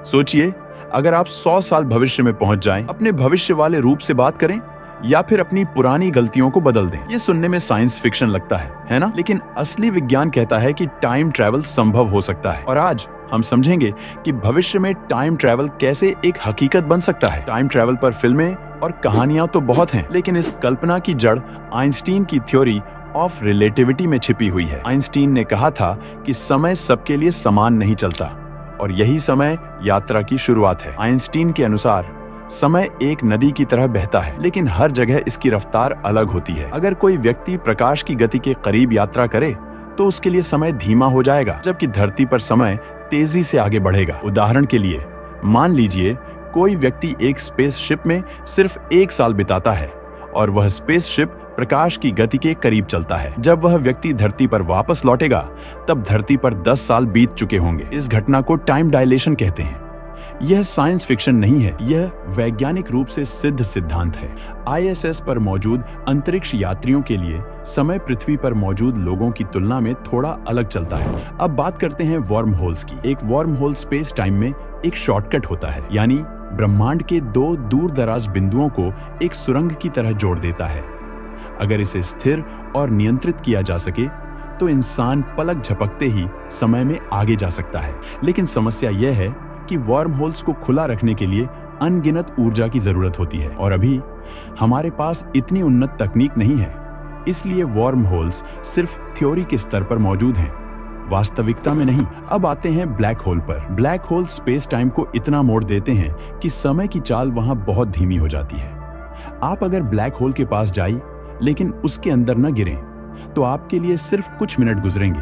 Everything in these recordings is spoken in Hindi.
सोचिए, अगर आप 100 साल भविष्य में पहुंच जाएं, अपने भविष्य वाले रूप से बात करें या फिर अपनी पुरानी गलतियों को बदल दें। ये सुनने में साइंस फिक्शन लगता है ना? लेकिन असली विज्ञान कहता है कि टाइम ट्रैवल संभव हो सकता है। और आज हम समझेंगे कि भविष्य में टाइम ट्रैवल कैसे एक हकीकत बन सकता है। टाइम ट्रैवल पर फिल्में और कहानियां तो बहुत हैं, लेकिन इस कल्पना की जड़ आइंस्टीन की थ्योरी ऑफ रिलेटिविटी में छिपी हुई है। आइंस्टीन ने कहा था कि समय सबके लिए समान नहीं चलता और यही समय यात्रा की शुरुआत है। आइंस्टीन के अनुसार समय एक नदी की तरह बहता है, लेकिन हर जगह इसकी रफ्तार अलग होती है। अगर कोई व्यक्ति प्रकाश की गति के करीब यात्रा करे तो उसके लिए समय धीमा हो जाएगा, जबकि धरती पर समय तेजी से आगे बढ़ेगा। उदाहरण के लिए मान लीजिए कोई व्यक्ति एक स्पेसशिप में सिर्फ 1 साल बिताता है और वह स्पेसशिप प्रकाश की गति के करीब चलता है। जब वह व्यक्ति धरती पर वापस लौटेगा तब धरती पर 10 साल बीत चुके होंगे। इस घटना को टाइम डायलेशन कहते हैं। यह साइंस फिक्शन नहीं है, यह वैज्ञानिक रूप से सिद्ध सिद्धांत है। आईएसएस पर मौजूद अंतरिक्ष यात्रियों के लिए समय पृथ्वी पर मौजूद लोगों की तुलना में थोड़ा अलग चलता है। अब बात करते हैं वर्म होल्स की। एक वर्म होल स्पेस टाइम में एक शॉर्टकट होता है, यानी ब्रह्मांड के 2 दूर दराज बिंदुओं को एक सुरंग की तरह जोड़ देता है। अगर इसे स्थिर और नियंत्रित किया जा सके तो इंसान पलक झपकते ही समय में आगे जा सकता है। लेकिन समस्या यह है कि वर्म होल्स को खुला रखने के लिए अनगिनत ऊर्जा की जरूरत होती है और अभी हमारे पास इतनी उन्नत तकनीक नहीं है। इसलिए वर्म होल्स सिर्फ थ्योरी के स्तर पर मौजूद हैं, वास्तविकता में नहीं। अब आते हैं ब्लैक होल पर। ब्लैक होल स्पेस टाइम को इतना मोड़ देते हैं कि समय की चाल वहां बहुत धीमी हो जाती है। आप अगर ब्लैक होल के पास जाइए लेकिन उसके अंदर न गिरें तो आपके लिए सिर्फ कुछ मिनट गुजरेंगे,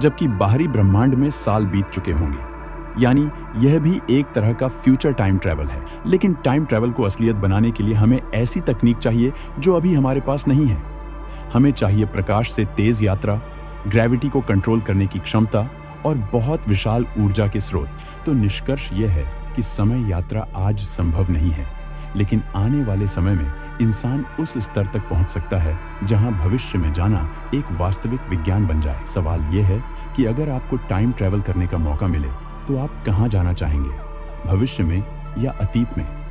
जबकि बाहरी ब्रह्मांड में साल बीत चुके होंगे। यानी यह भी एक तरह का फ्यूचर टाइम ट्रैवल है। लेकिन टाइम ट्रैवल को असलियत बनाने के लिए हमें ऐसी तकनीक चाहिए जो अभी हमारे पास नहीं है। हमें चाहिए प्रकाश से तेज यात्रा, ग्रेविटी को कंट्रोल करने की क्षमता और बहुत विशाल ऊर्जा के स्रोत। तो निष्कर्ष यह है कि समय यात्रा आज संभव नहीं है, लेकिन आने वाले समय में इंसान उस स्तर तक पहुंच सकता है जहां भविष्य में जाना एक वास्तविक विज्ञान बन जाए। सवाल यह है कि अगर आपको टाइम ट्रैवल करने का मौका मिले तो आप कहां जाना चाहेंगे, भविष्य में या अतीत में?